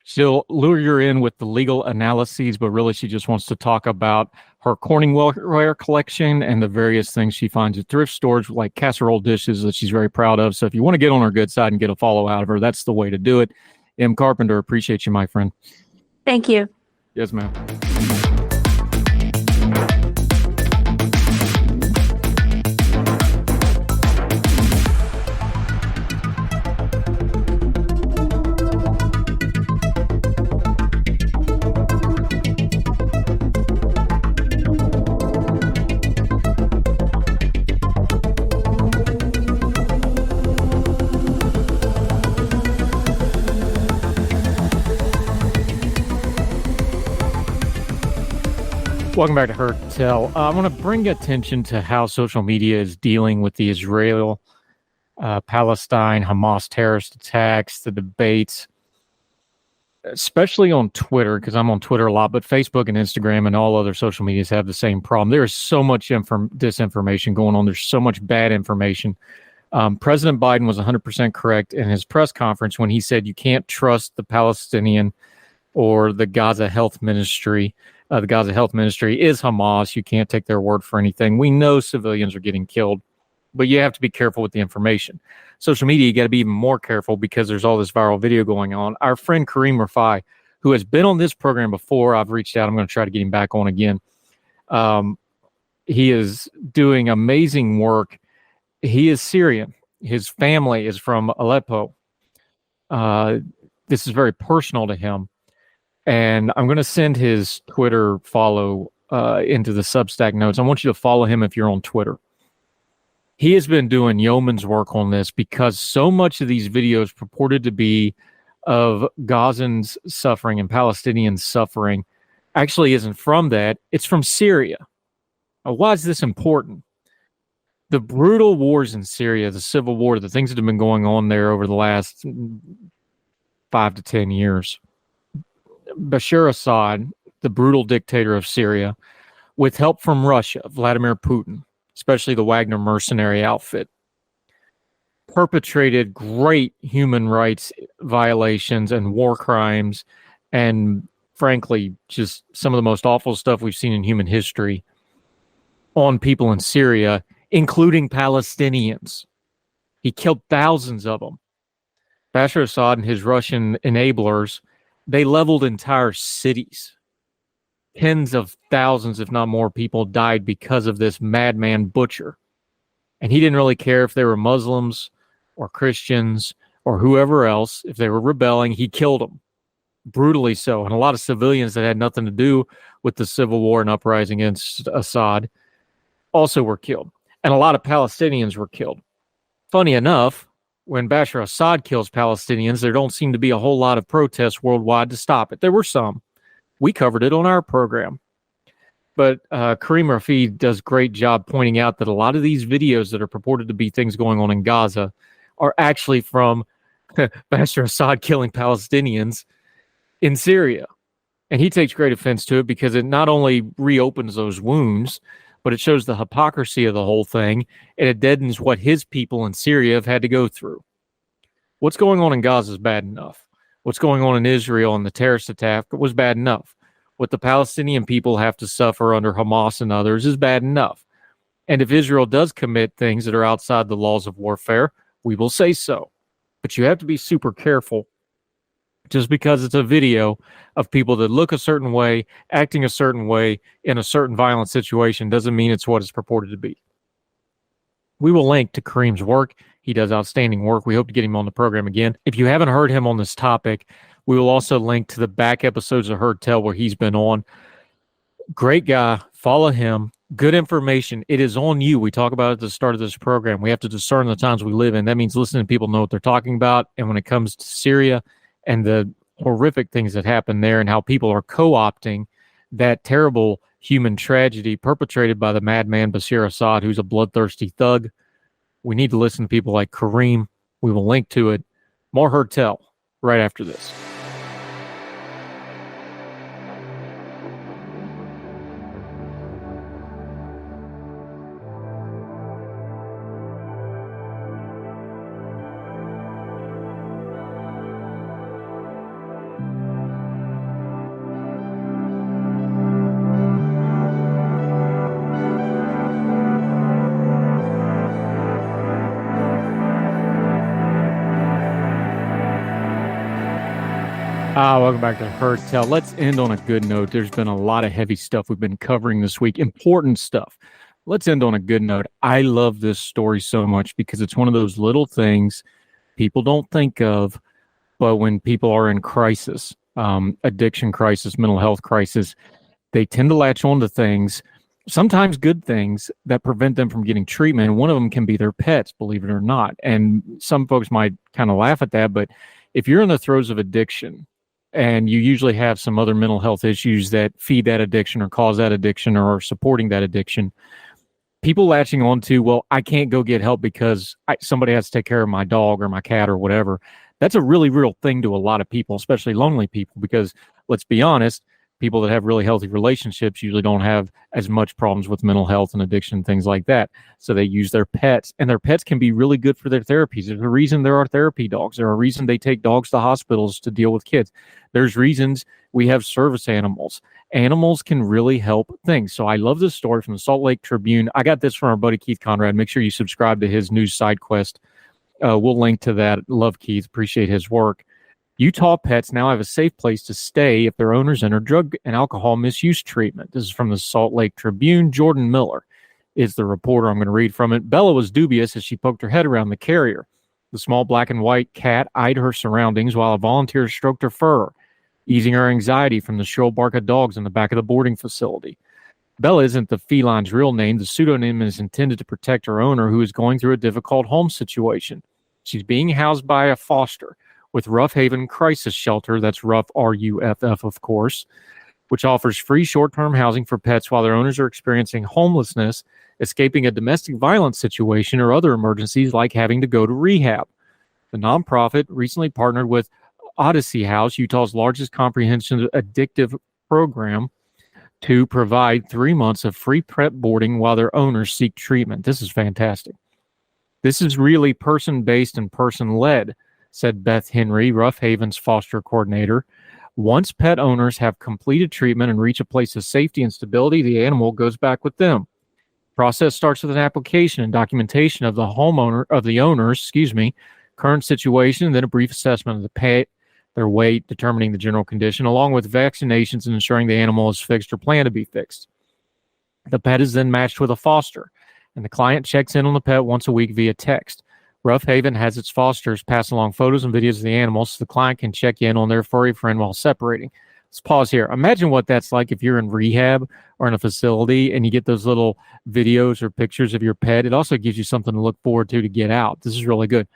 She'll lure you in with the legal analyses, but really she just wants to talk about her Corningware collection and the various things she finds at thrift stores, like casserole dishes that she's very proud of. So if you want to get on her good side and get a follow out of her, that's the way to do it. M. Carpenter, appreciate you, my friend. Thank you. Yes, ma'am. Welcome back to Heard Tell. I want to bring attention to how social media is dealing with the Israel, Palestine, Hamas terrorist attacks, the debates, especially on Twitter, because I'm on Twitter a lot, but Facebook and Instagram and all other social medias have the same problem. There is so much disinformation going on. There's so much bad information. President Biden was 100% correct in his press conference when he said you can't trust the Palestinian or the Gaza Health Ministry. The Gaza Health Ministry is Hamas. You can't take their word for anything. We know civilians are getting killed, but you have to be careful with the information. Social media, you got to be even more careful because there's all this viral video going on. Our friend Karrem Rifai, who has been on this program before, I've reached out. I'm going to try to get him back on again. He is doing amazing work. He is Syrian. His family is from Aleppo. This is very personal to him. And I'm going to send his Twitter follow into the Substack notes. I want you to follow him if you're on Twitter. He has been doing yeoman's work on this because so much of these videos purported to be of Gazans suffering and Palestinians suffering actually isn't from that. It's from Syria. Now, why is this important? The brutal wars in Syria, the civil war, the things that have been going on there over the last 5 to 10 years. Bashar al-Assad, the brutal dictator of Syria, with help from Russia, Vladimir Putin, especially the Wagner mercenary outfit, perpetrated great human rights violations and war crimes, and frankly, just some of the most awful stuff we've seen in human history on people in Syria, including Palestinians. He killed thousands of them. Bashar al-Assad and his Russian enablers, they leveled entire cities. Tens of thousands, if not more, people died because of this madman butcher. And he didn't really care if they were Muslims or Christians or whoever else. If they were rebelling, he killed them. Brutally so. And a lot of civilians that had nothing to do with the civil war and uprising against Assad also were killed. And a lot of Palestinians were killed. Funny enough, when Bashar al-Assad kills Palestinians, there don't seem to be a whole lot of protests worldwide to stop it. There were some. We covered it on our program. But Karrem Rifai does a great job pointing out that a lot of these videos that are purported to be things going on in Gaza are actually from Bashar al-Assad killing Palestinians in Syria. And he takes great offense to it because it not only reopens those wounds, but it shows the hypocrisy of the whole thing, and it deadens what his people in Syria have had to go through. What's going on in Gaza is bad enough. What's going on in Israel and the terrorist attack was bad enough. What the Palestinian people have to suffer under Hamas and others is bad enough. And if Israel does commit things that are outside the laws of warfare, we will say so. But you have to be super careful. Just because it's a video of people that look a certain way, acting a certain way in a certain violent situation doesn't mean it's what it's purported to be. We will link to Karrem's work. He does outstanding work. We hope to get him on the program again. If you haven't heard him on this topic, we will also link to the back episodes of Heard Tell where he's been on. Great guy. Follow him. Good information. It is on you. We talk about it at the start of this program. We have to discern the times we live in. That means listening to people know what they're talking about. And when it comes to Syria and the horrific things that happen there and how people are co-opting that terrible human tragedy perpetrated by the madman Bashar Assad, who's a bloodthirsty thug, we need to listen to people like Karrem. We will link to it. More Heard Tell right after this. Welcome back to Heard Tell. Let's end on a good note. There's been a lot of heavy stuff we've been covering this week, important stuff. Let's end on a good note. I love this story so much because it's one of those little things people don't think of, but when people are in crisis, addiction crisis, mental health crisis, they tend to latch on to things, sometimes good things, that prevent them from getting treatment. And one of them can be their pets, believe it or not. And some folks might kind of laugh at that, but if you're in the throes of addiction, and you usually have some other mental health issues that feed that addiction or cause that addiction or are supporting that addiction, people latching on to, well, I can't go get help because somebody has to take care of my dog or my cat or whatever. That's a really real thing to a lot of people, especially lonely people, because let's be honest, people that have really healthy relationships usually don't have as much problems with mental health and addiction, things like that. So they use their pets, and their pets can be really good for their therapies. There's a reason there are therapy dogs. There's a reason they take dogs to hospitals to deal with kids. There's reasons we have service animals. Animals can really help things. So I love this story from the Salt Lake Tribune. I got this from our buddy Keith Conrad. Make sure you subscribe to his news side quest. We'll link to that. Love Keith. Appreciate his work. Utah pets now have a safe place to stay if their owners enter drug and alcohol misuse treatment. This is from the Salt Lake Tribune. Jordan Miller is the reporter. I'm going to read from it. Bella was dubious as she poked her head around the carrier. The small black and white cat eyed her surroundings while a volunteer stroked her fur, easing her anxiety from the shrill bark of dogs in the back of the boarding facility. Bella isn't the feline's real name. The pseudonym is intended to protect her owner, who is going through a difficult home situation. She's being housed by a foster with Rough Haven Crisis Shelter, that's Rough, R-U-F-F, of course, which offers free short-term housing for pets while their owners are experiencing homelessness, escaping a domestic violence situation, or other emergencies like having to go to rehab. The nonprofit recently partnered with Odyssey House, Utah's largest comprehensive addictive program, to provide 3 months of free prep boarding while their owners seek treatment. This is fantastic. This is really person-based and person-led, said Beth Henry, Rough Haven's foster coordinator. Once pet owners have completed treatment and reach a place of safety and stability, the animal goes back with them. Process starts with an application and documentation of the owner's current situation, then a brief assessment of the pet, their weight, determining the general condition, along with vaccinations and ensuring the animal is fixed or planned to be fixed. The pet is then matched with a foster, and the client checks in on the pet once a week via text. Rough Haven has its fosters pass along photos and videos of the animals so the client can check in on their furry friend while separating. Let's pause here. Imagine what that's like if you're in rehab or in a facility and you get those little videos or pictures of your pet. It also gives you something to look forward to get out. This is really good.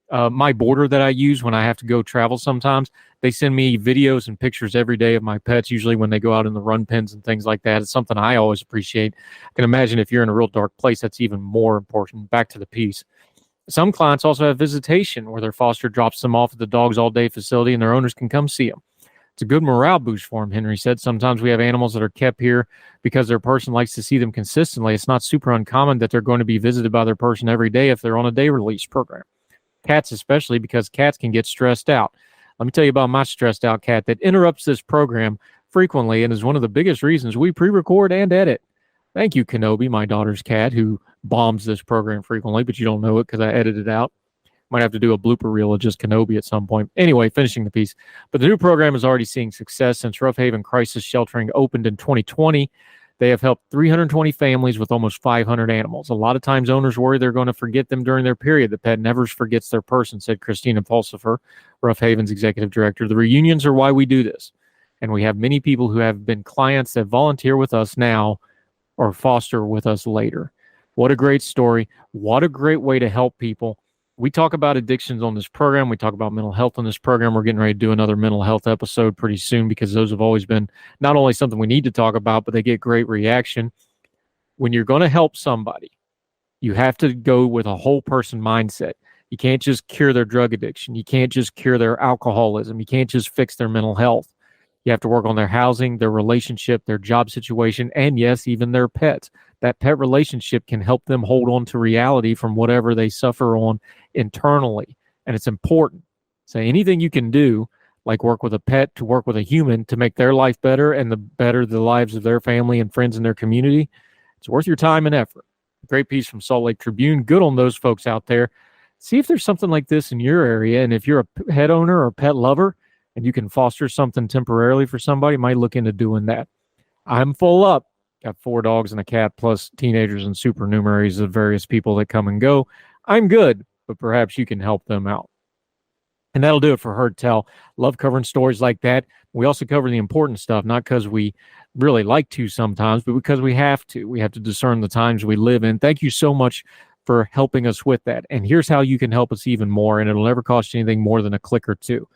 My boarder that I use when I have to go travel sometimes, they send me videos and pictures every day of my pets, usually when they go out in the run pens and things like that. It's something I always appreciate. I can imagine if you're in a real dark place, that's even more important. Back to the piece. Some clients also have visitation where their foster drops them off at the dog's all-day facility and their owners can come see them. It's a good morale boost for them, Henry said. Sometimes we have animals that are kept here because their person likes to see them consistently. It's not super uncommon that they're going to be visited by their person every day if they're on a day release program. Cats especially, because cats can get stressed out. Let me tell you about my stressed out cat that interrupts this program frequently and is one of the biggest reasons we pre-record and edit. Thank you, Kenobi, my daughter's cat, who bombs this program frequently, but you don't know it because I edited it out. Might have to do a blooper reel of just Kenobi at some point. Anyway, finishing the piece. But the new program is already seeing success since Rough Haven Crisis Sheltering opened in 2020. They have helped 320 families with almost 500 animals. A lot of times owners worry they're going to forget them during their period. The pet never forgets their person, said Christina Pulsifer, Rough Haven's executive director. The reunions are why we do this. And we have many people who have been clients that volunteer with us now or foster with us later. What a great story. What a great way to help people. We talk about addictions on this program. We talk about mental health on this program. We're getting ready to do another mental health episode pretty soon because those have always been not only something we need to talk about, but they get great reaction. When you're going to help somebody, you have to go with a whole person mindset. You can't just cure their drug addiction. You can't just cure their alcoholism. You can't just fix their mental health. You have to work on their housing, their relationship, their job situation, and yes, even their pets. That pet relationship can help them hold on to reality from whatever they suffer on internally. And it's important. So anything you can do, like work with a pet to work with a human to make their life better and the better the lives of their family and friends in their community, it's worth your time and effort. Great piece from Salt Lake Tribune. Good on those folks out there. See if there's something like this in your area. And if you're a pet owner or pet lover and you can foster something temporarily for somebody, might look into doing that. I'm full up. Got 4 dogs and a cat, plus teenagers and supernumeraries of various people that come and go. I'm good, but perhaps you can help them out. And that'll do it for Heard Tell. Love covering stories like that. We also cover the important stuff, not because we really like to sometimes, but because we have to. We have to discern the times we live in. Thank you so much for helping us with that. And here's how you can help us even more, and it'll never cost you anything more than a click or two.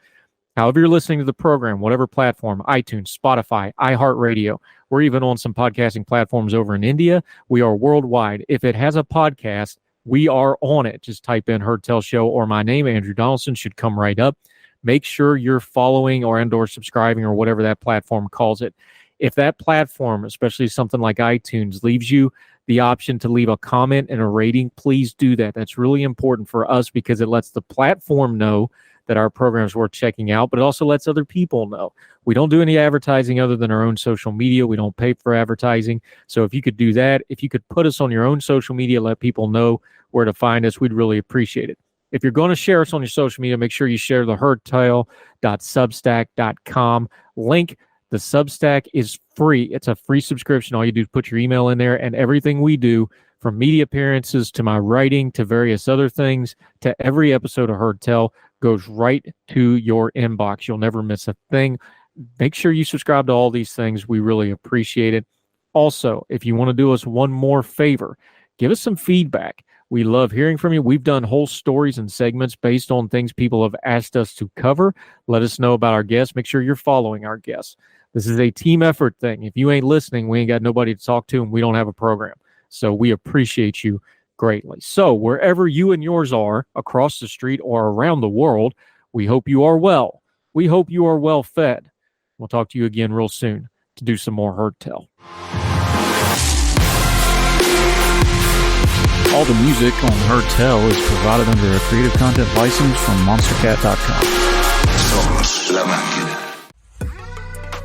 However you're listening to the program, whatever platform, iTunes, Spotify, iHeartRadio, we're even on some podcasting platforms over in India. We are worldwide. If it has a podcast, we are on it. Just type in Heard Tell Show or my name, Andrew Donaldson, should come right up. Make sure you're following or subscribing or whatever that platform calls it. If that platform, especially something like iTunes, leaves you the option to leave a comment and a rating, please do that. That's really important for us because it lets the platform know that our program is worth checking out, but it also lets other people know. We don't do any advertising other than our own social media. We don't pay for advertising. So if you could do that, if you could put us on your own social media, let people know where to find us, we'd really appreciate it. If you're going to share us on your social media, make sure you share the heardtell.substack.com link. The Substack is free. It's a free subscription. All you do is put your email in there, and everything we do, from media appearances to my writing to various other things to every episode of Heard Tell, goes right to your inbox. You'll never miss a thing. Make sure you subscribe to all these things. We really appreciate it. Also, if you want to do us one more favor, give us some feedback. We love hearing from you. We've done whole stories and segments based on things people have asked us to cover. Let us know about our guests. Make sure you're following our guests. This is a team effort thing. If you ain't listening, we ain't got nobody to talk to, and we don't have a program. So we appreciate you greatly. So wherever you and yours are, across the street or around the world, we hope you are well. We hope you are well fed. We'll talk to you again real soon to do some more Heard Tell. All the music on Heard Tell is provided under a Creative Content license from monstercat.com.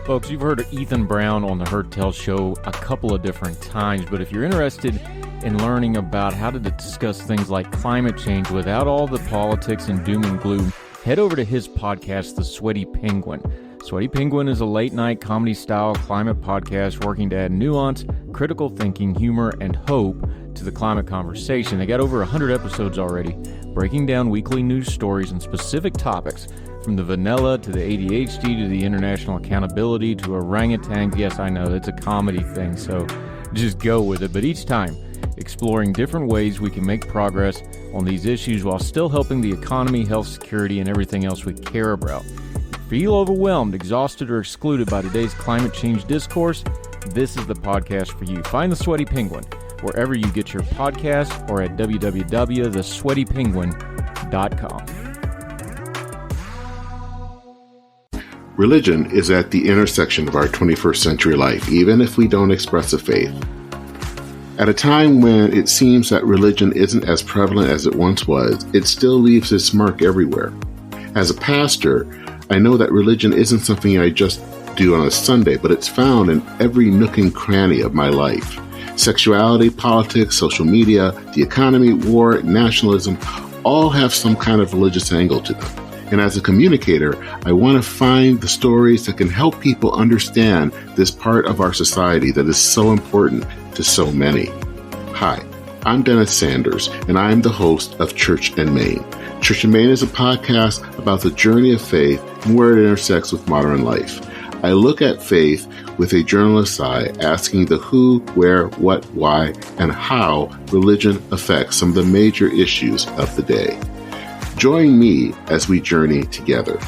Folks, you've heard of Ethan Brown on the Heard Tell Show a couple of different times, but if you're interested in learning about how to discuss things like climate change without all the politics and doom and gloom, head over to his podcast, The Sweaty Penguin. Sweaty Penguin is a late-night comedy-style climate podcast working to add nuance, critical thinking, humor, and hope to the climate conversation. They got over 100 episodes already, breaking down weekly news stories and specific topics, from the vanilla to the ADHD to the international accountability to orangutans. Yes, I know, it's a comedy thing, so just go with it. But each time, exploring different ways we can make progress on these issues while still helping the economy, health, security, and everything else we care about. Feel overwhelmed, exhausted, or excluded by today's climate change discourse? This is the podcast for you. Find The Sweaty Penguin wherever you get your podcasts or at www.thesweatypenguin.com. Religion is at the intersection of our 21st century life, even if we don't express a faith. At a time when it seems that religion isn't as prevalent as it once was, it still leaves its mark everywhere. As a pastor, I know that religion isn't something I just do on a Sunday, but it's found in every nook and cranny of my life. Sexuality, politics, social media, the economy, war, nationalism, all have some kind of religious angle to them. And as a communicator, I want to find the stories that can help people understand this part of our society that is so important to so many. Hi, I'm Dennis Sanders, and I'm the host of Church in Maine. Church in Maine is a podcast about the journey of faith and where it intersects with modern life. I look at faith with a journalist's eye, asking the who, where, what, why, and how religion affects some of the major issues of the day. Join me as we journey together.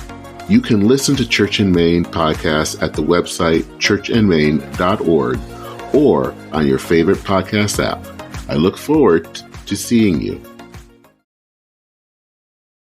You can listen to Church in Maine podcasts at the website churchinmaine.org or on your favorite podcast app. I look forward to seeing you.